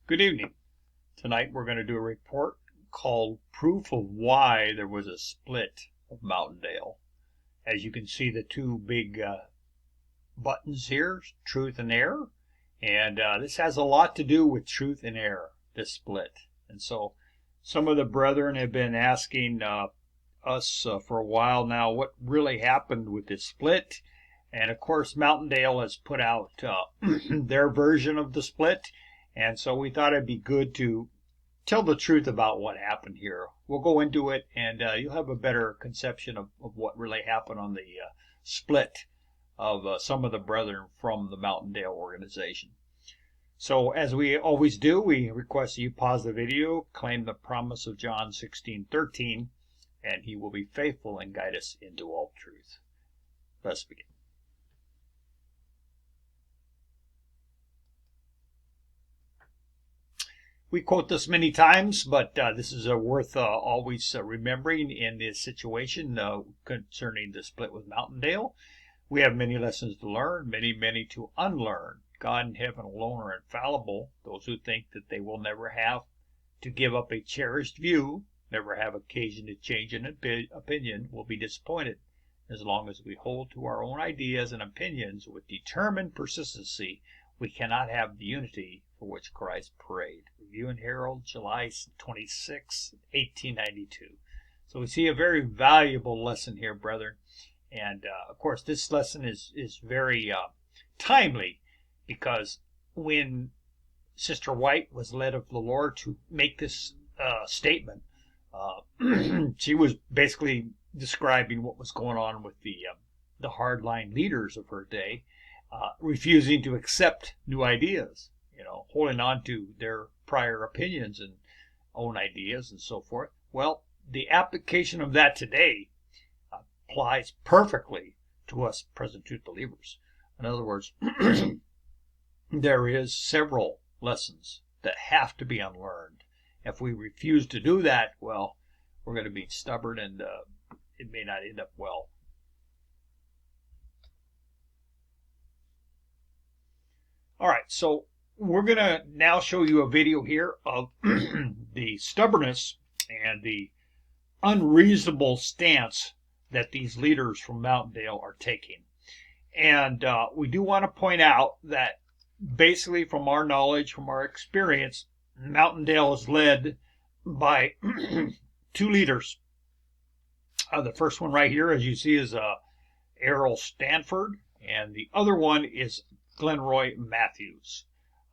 Good evening. Tonight we're going to do a report called Proof of Why There Was a Split of Mountaindale. As you can see, the two big buttons here, truth and error. And this has a lot to do with truth and error, this split. And so some of the brethren have been asking us for a while now what really happened with this split. And of course, Mountaindale has put out their version of the split. And so we thought it'd be good to tell the truth about what happened here. We'll go into it, and you'll have a better conception of what really happened on the split of some of the brethren from the Mountaindale organization. So as we always do, we request that you pause the video, claim the promise of John 16:13, and he will be faithful and guide us into all truth. Let's begin. We quote this many times, but this is worth always remembering in this situation concerning the split with Mountaindale. We have many lessons to learn, many to unlearn. God and heaven alone are infallible. Those who think that they will never have to give up a cherished view, never have occasion to change an opinion, will be disappointed. As long as we hold to our own ideas and opinions with determined persistency, we cannot have the unity for which Christ prayed. Review and Herald, July 26, 1892. So we see a very valuable lesson here, brethren. And, of course, this lesson is very timely because when Sister White was led of the Lord to make this statement, she was basically describing what was going on with the hardline leaders of her day, refusing to accept new ideas, holding on to their prior opinions and own ideas and so forth. Well, the application of that today applies perfectly to us present truth believers. In other words, there is several lessons that have to be unlearned. If we refuse to do that, well, we're going to be stubborn and it may not end up well. All right, so we're going to now show you a video here of the stubbornness and the unreasonable stance that these leaders from Mountaindale are taking. And we do want to point out that basically from our knowledge, from our experience, Mountaindale is led by two leaders. The first one right here, as you see, is Errol Stanford, and the other one is Glenroy Matthews.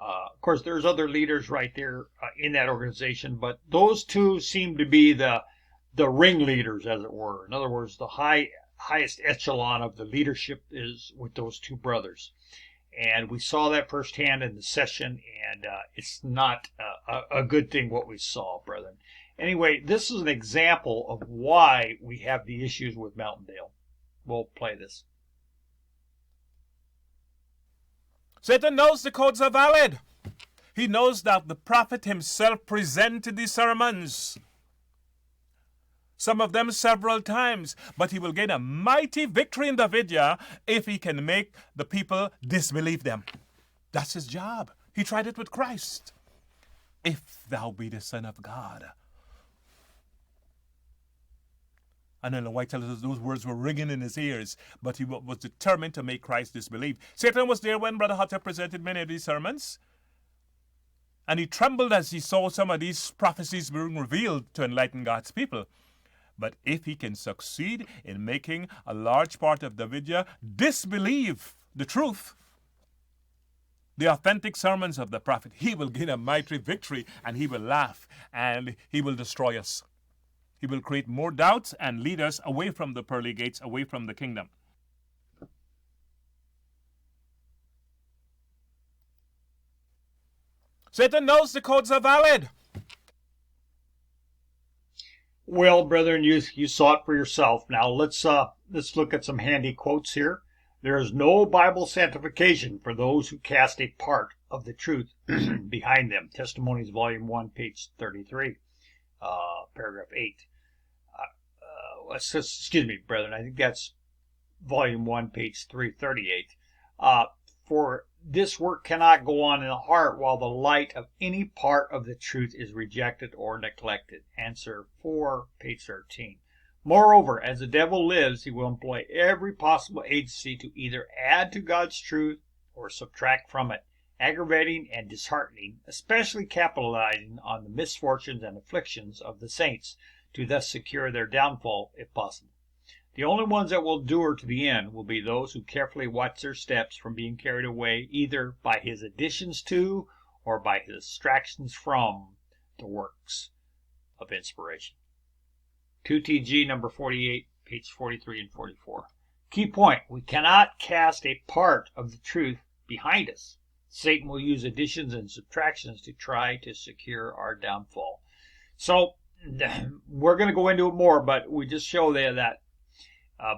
Of course, there's other leaders right there in that organization, but those two seem to be the ringleaders, as it were. In other words, the highest echelon of the leadership is with those two brothers. And we saw that firsthand in the session, and it's not a good thing what we saw, brethren. Anyway, this is an example of why we have the issues with Mountaindale. We'll play this. Satan knows the codes are valid. He knows that the prophet himself presented these sermons, some of them several times, but he will gain a mighty victory in the video if he can make the people disbelieve them. That's his job. He tried it with Christ. If thou be the Son of God. And then the White tells us those words were ringing in his ears, but he was determined to make Christ disbelieve. Satan was there when Brother Hutter presented many of these sermons, and he trembled as he saw some of these prophecies being revealed to enlighten God's people. But if he can succeed in making a large part of the video disbelieve the truth, the authentic sermons of the prophet, he will gain a mighty victory, and he will laugh, and he will destroy us. He will create more doubts and lead us away from the pearly gates, away from the kingdom. Satan knows the codes are valid. Well, brethren, you saw it for yourself. Now let's look at some handy quotes here. There is no Bible sanctification for those who cast a part of the truth behind them. Testimonies, Volume 1, page 33, paragraph 8. Excuse me, brethren, I think that's Volume 1, page 338. For this work cannot go on in the heart while the light of any part of the truth is rejected or neglected. Answer 4, page 13. Moreover, as the devil lives, he will employ every possible agency to either add to God's truth or subtract from it, aggravating and disheartening, especially capitalizing on the misfortunes and afflictions of the saints, to thus secure their downfall if possible. The only ones that will endure to the end will be those who carefully watch their steps from being carried away either by his additions to or by his distractions from the works of inspiration. 2TG number 48, page 43 and 44. Key point, we cannot cast a part of the truth behind us. Satan will use additions and subtractions to try to secure our downfall. So we're going to go into it more, but we just show there that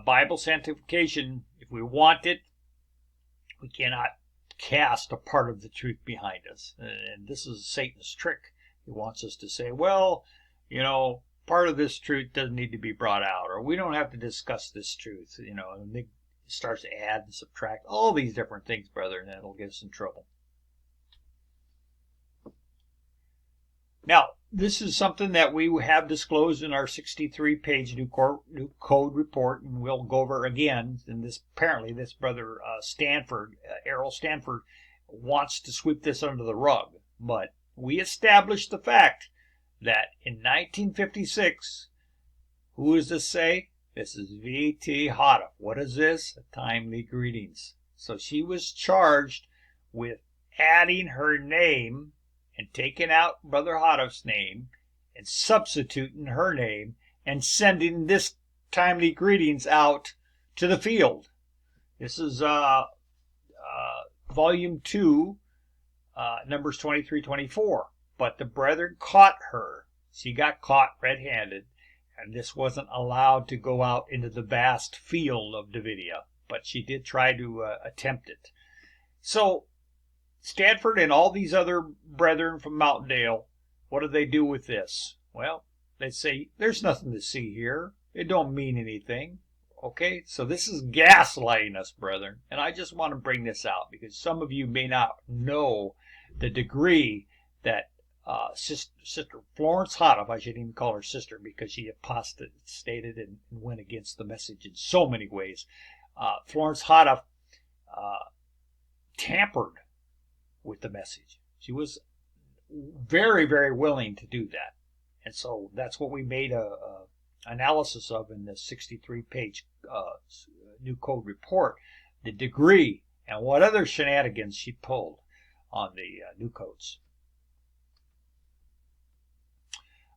Bible sanctification, if we want it, we cannot cast a part of the truth behind us. And this is Satan's trick. He wants us to say, well, part of this truth doesn't need to be brought out, or we don't have to discuss this truth, and he starts to add and subtract all these different things, brother, and that'll get us in trouble. Now, this is something that we have disclosed in our 63-page new code report, and we'll go over again. And this brother Errol Stanford, wants to sweep this under the rug. But we established the fact that in 1956, who does this say? This is V.T. Hotta. What is this? A timely greetings. So she was charged with adding her name and taking out Brother Hotta's name and substituting her name and sending this timely greetings out to the field. This is volume 2, numbers 23, 24. But the brethren caught her. She got caught red-handed, and this wasn't allowed to go out into the vast field of Davidia. But she did try to attempt it. So Stanford and all these other brethren from Mountaindale, what do they do with this? Well, they say, there's nothing to see here. It don't mean anything. Okay, so this is gaslighting us, brethren. And I just want to bring this out because some of you may not know the degree that Sister Florence Hotta, I shouldn't even call her sister because she apostated and went against the message in so many ways. Florence Hotta tampered with the message. She was very, very willing to do that. And so that's what we made a analysis of in the 63-page new code report, the degree and what other shenanigans she pulled on the new codes.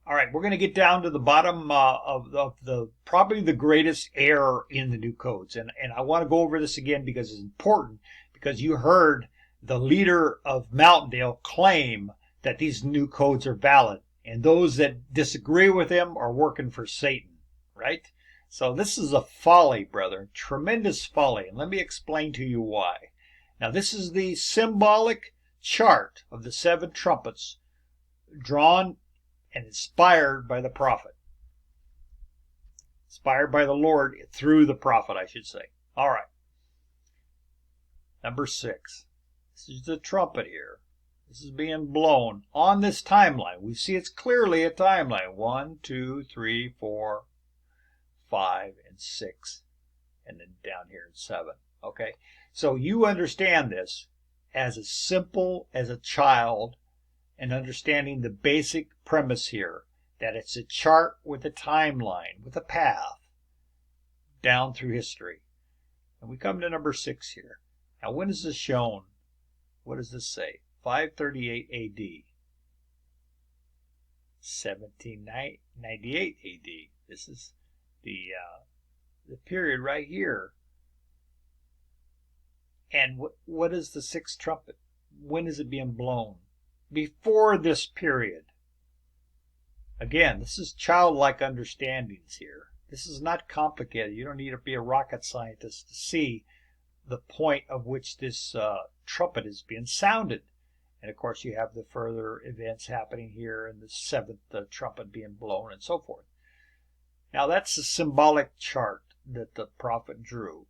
All right, we're going to get down to the bottom of the probably the greatest error in the new codes. And I want to go over this again because it's important, because you heard the leader of Mountaindale claim that these new codes are valid. And those that disagree with him are working for Satan, right? So this is a folly, brother, tremendous folly. And let me explain to you why. Now, this is the symbolic chart of the 7 trumpets drawn and inspired by the prophet. Inspired by the Lord through the prophet, I should say. All right. Number 6. This is the trumpet here. This is being blown on this timeline. We see it's clearly a timeline. 1, 2, 3, 4, 5, and 6. And then down here in 7. Okay? So you understand this as simple as a child and understanding the basic premise here, that it's a chart with a timeline, with a path down through history. And we come to number 6 here. Now, when is this shown? What does this say? 538 AD. 1798 AD. This is the period right here. And what is the 6th trumpet? When is it being blown? Before this period. Again, this is childlike understandings here. This is not complicated. You don't need to be a rocket scientist to see the point of which this trumpet is being sounded. And of course, you have the further events happening here, and the 7th trumpet being blown, and so forth. Now, that's a symbolic chart that the prophet drew.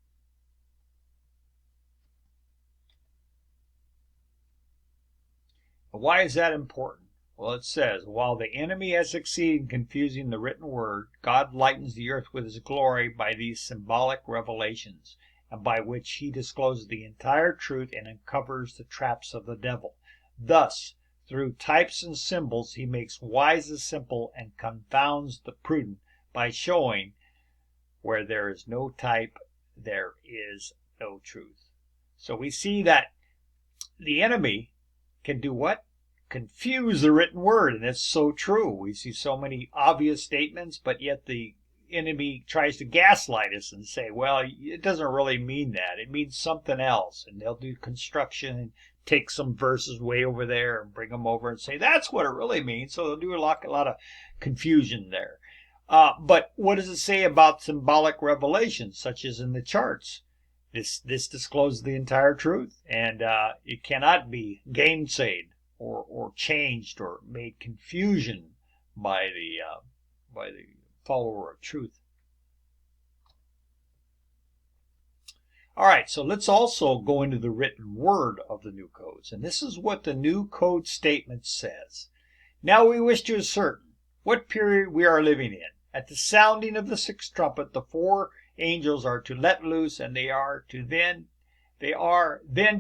Why is that important? Well, it says, while the enemy has succeeded in confusing the written word, God lightens the earth with his glory by these symbolic revelations, and by which he discloses the entire truth and uncovers the traps of the devil. Thus, through types and symbols, he makes wise the simple and confounds the prudent by showing where there is no type, there is no truth. So we see that the enemy can do what? Confuse the written word, and it's so true. We see so many obvious statements, but yet the enemy tries to gaslight us and say, well, it doesn't really mean that. It means something else. And they'll do construction and take some verses way over there and bring them over and say, that's what it really means. So they'll do a lot of confusion there. But what does it say about symbolic revelations, such as in the charts? This discloses the entire truth, and it cannot be gainsaid or changed or made confusion by the follower of truth. All right, so let's also go into the written word of the new codes, and this is what the new code statement says. Now we wish to ascertain what period we are living in. At the sounding of the sixth trumpet, the four angels are to let loose, and they are then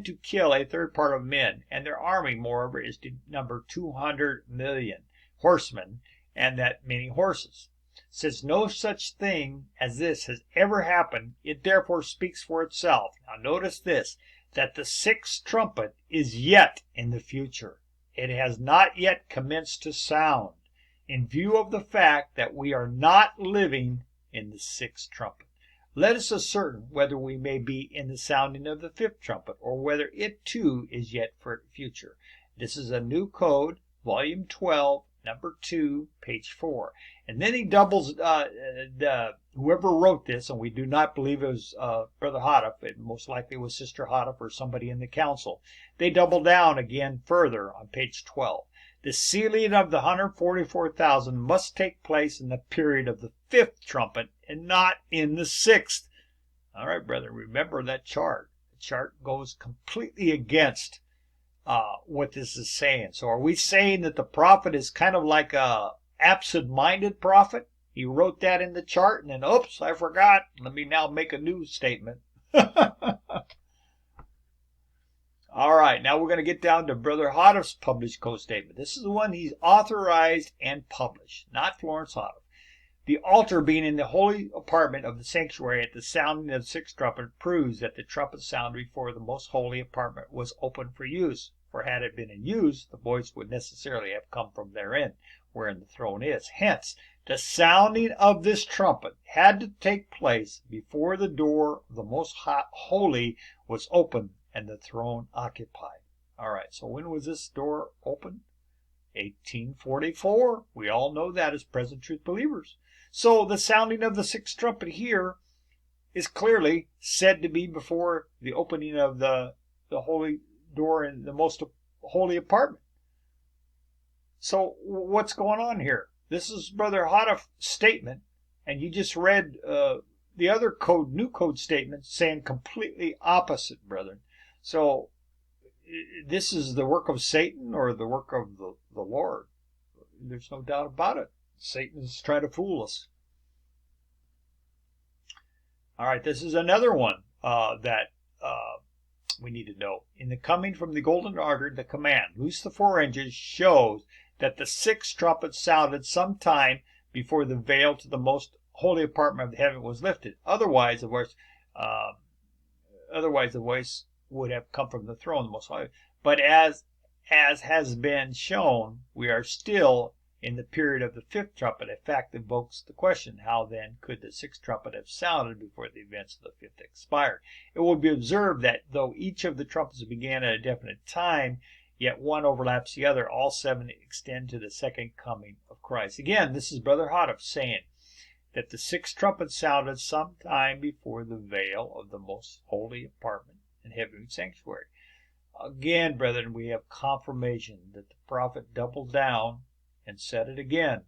to kill a third part of men, and their army, moreover, is to number 200 million horsemen, and that many horses. Since no such thing as this has ever happened, it therefore speaks for itself. Now notice this, that the sixth trumpet is yet in the future. It has not yet commenced to sound, in view of the fact that we are not living in the sixth trumpet. Let us ascertain whether we may be in the sounding of the fifth trumpet, or whether it too is yet for future. This is a new code, volume 12, number 2, page 4. And then he doubles, whoever wrote this, and we do not believe it was Brother Hodoff, it most likely was Sister Hodoff or somebody in the council. They double down again further on page 12. The sealing of the 144,000 must take place in the period of the fifth trumpet and not in the sixth. All right, brethren, remember that chart. The chart goes completely against what this is saying. So are we saying that the prophet is kind of like a absent-minded prophet? He wrote that in the chart and then, oops, I forgot. Let me now make a new statement. All right, now we're going to get down to Brother Hodoff's published code statement. This is the one he's authorized and published, not Florence Hodoff. The altar being in the holy apartment of the sanctuary at the sounding of the sixth trumpet proves that the trumpet sounded before the most holy apartment was open for use. For had it been in use, the voice would necessarily have come from therein, wherein the throne is. Hence, the sounding of this trumpet had to take place before the door of the most holy was opened and the throne occupied. All right, so when was this door opened? 1844. We all know that as present truth believers. So the sounding of the sixth trumpet here is clearly said to be before the opening of the holy door in the most holy apartment. So what's going on here? This is Brother Hodoff's statement, and you just read the other code, new code statement, saying completely opposite, brethren. So this is the work of Satan or the work of the Lord. There's no doubt about it. Satan is trying to fool us. All right, this is another one that we need to know. In the coming from the golden altar, the command, loose the four angels, shows that the sixth trumpet sounded some time before the veil to the most holy apartment of the heaven was lifted. Otherwise, the voice would have come from the throne, the most holy. But as has been shown, we are still in the period of the fifth trumpet. A fact evokes the question, how then could the sixth trumpet have sounded before the events of the fifth expired? It will be observed that though each of the trumpets began at a definite time, yet one overlaps the other. All seven extend to the second coming of Christ. Again, this is Brother Hodoff saying that the sixth trumpet sounded some time before the veil of the most holy apartment in heavenly sanctuary. Again, brethren, we have confirmation that the prophet doubled down and said it again,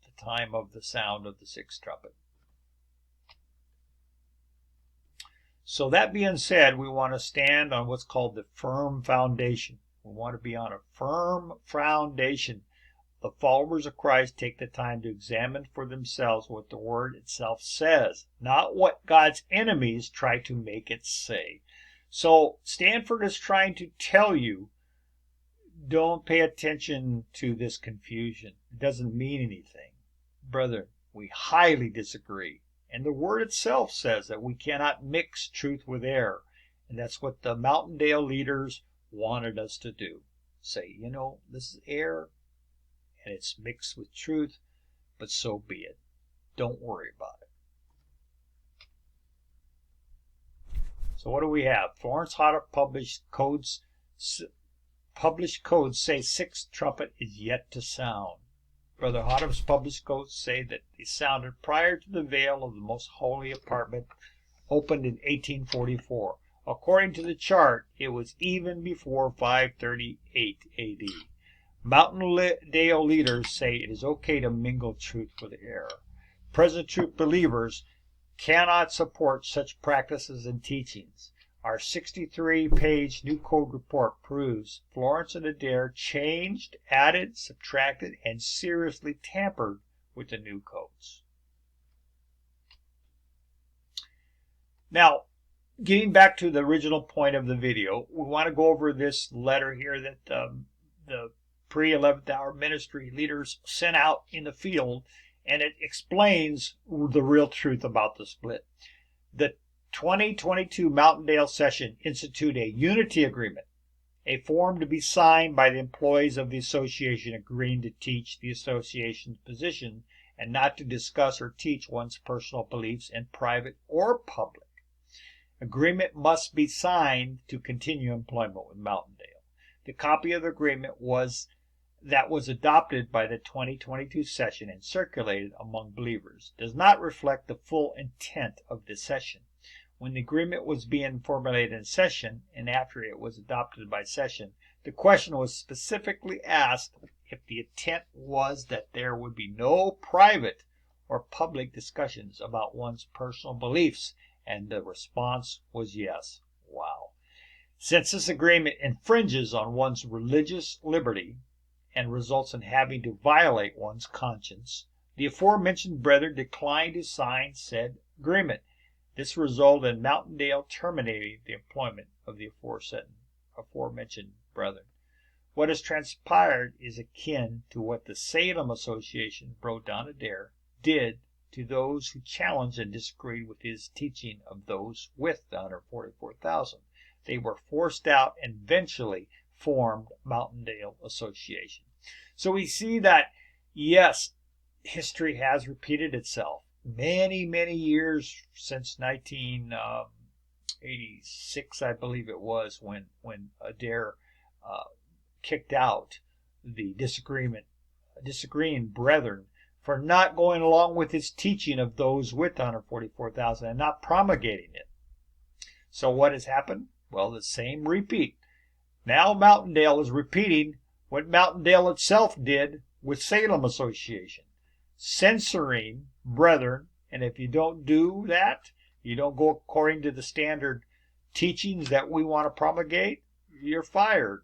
the time of the sound of the sixth trumpet. So that being said, we want to stand on what's called the firm foundation. We want to be on a firm foundation. The followers of Christ take the time to examine for themselves what the Word itself says, not what God's enemies try to make it say. So Stanford is trying to tell you, don't pay attention to this confusion. It doesn't mean anything. Brethren, we highly disagree. And the Word itself says that we cannot mix truth with error. And that's what the Mountaindale leaders wanted us to do. Say, this is error, and it's mixed with truth, but so be it. Don't worry about it. So what do we have? Florence Hodder published codes say sixth trumpet is yet to sound. Brother Hodder's published codes say that they sounded prior to the veil of the most holy apartment opened in 1844. According to the chart, it was even before 538 AD. Mountaindale leaders say it is okay to mingle truth with error. Present truth believers cannot support such practices and teachings. Our 63-page New Code report proves Florence and Adair changed, added, subtracted, and seriously tampered with the new codes. Now, getting back to the original point of the video, we want to go over this letter here that the pre-11th hour ministry leaders sent out in the field, and it explains the real truth about the split. The 2022 Mountaindale session instituted a unity agreement, a form to be signed by the employees of the association agreeing to teach the association's position and not to discuss or teach one's personal beliefs in private or public. Agreement must be signed to continue employment with Mountaindale. The copy of the agreement was adopted by the 2022 session and circulated among believers does not reflect the full intent of the session. When the agreement was being formulated in session and after it was adopted by session, the question was specifically asked if the intent was that there would be no private or public discussions about one's personal beliefs, and the response was yes. Wow. Since this agreement infringes on one's religious liberty and results in having to violate one's conscience, the aforementioned brethren declined to sign said agreement. This resulted in Mountaindale terminating the employment of the aforementioned brethren. What has transpired is akin to what the Salem Association, Bro Don Adair, did to those who challenged and disagreed with his teaching of those with the 144,000. They were forced out and eventually formed Mountaindale Association. So we see that, yes, history has repeated itself. Many, many years since 1986, I believe it was, when Adair kicked out the disagreeing brethren for not going along with his teaching of those with 144,000 and not promulgating it. So what has happened? Well, the same repeat. Now Mountaindale is repeating what Mountaindale itself did with Salem Association, censoring brethren, and if you don't do that, you don't go according to the standard teachings that we want to promulgate, you're fired.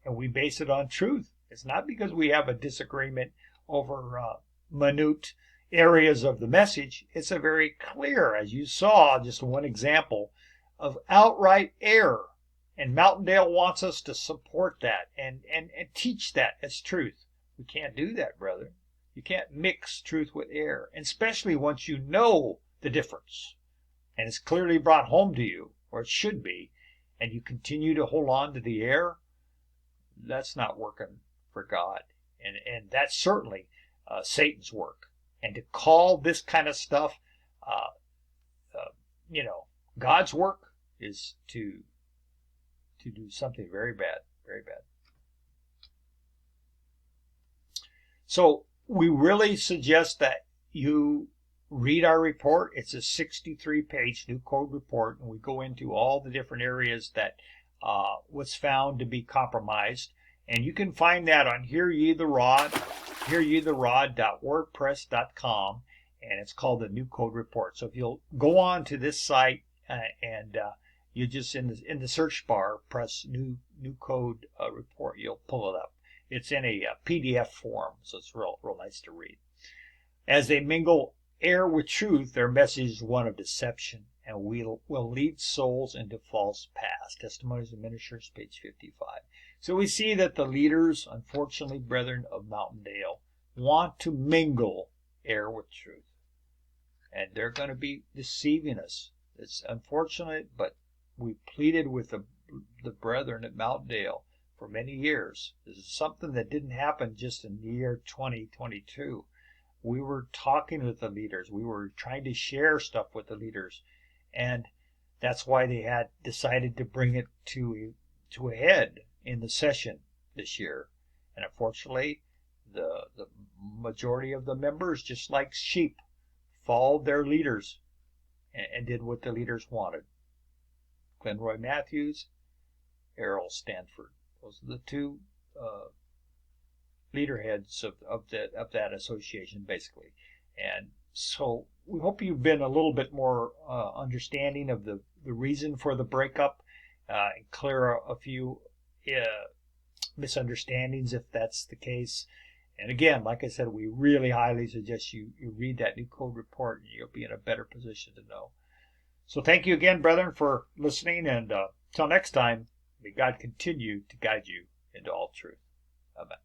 And we base it on truth. It's not because we have a disagreement over minute areas of the message. It's a very clear, as you saw, just one example of outright error. And Mountaindale wants us to support that and teach that as truth. We can't do that, brother. You can't mix truth with error, and especially once you know the difference and it's clearly brought home to you, or it should be, and you continue to hold on to the error. That's not working for God, and that's certainly Satan's work. And to call this kind of stuff, God's work is to do something very bad, very bad. So we really suggest that you read our report. It's a 63-page New Code report, and we go into all the different areas that was found to be compromised. And you can find that on hearyeTheRod.wordpress.com, and it's called the New Code Report. So if you'll go on to this site and You just in the search bar press new code report. You'll pull it up. It's in a PDF form, so it's real nice to read. As they mingle air with truth, their message is one of deception and will lead souls into false paths. Testimonies of Ministers, page 55. So we see that the leaders, unfortunately, brethren of Mountaindale, want to mingle air with truth. And they're going to be deceiving us. It's unfortunate, but we pleaded with the brethren at Mountaindale for many years. This is something that didn't happen just in the year 2022. We were talking with the leaders. We were trying to share stuff with the leaders. And that's why they had decided to bring it to a head in the session this year. And unfortunately, the majority of the members, just like sheep, followed their leaders and did what the leaders wanted. Glenroy Matthews, Errol Stanford. Those are the two leaderheads of that association, basically. And so we hope you've been a little bit more understanding of the reason for the breakup and clear a few misunderstandings if that's the case. And again, like I said, we really highly suggest you read that new code report and you'll be in a better position to know. So thank you again, brethren, for listening. And till next time, may God continue to guide you into all truth. Amen.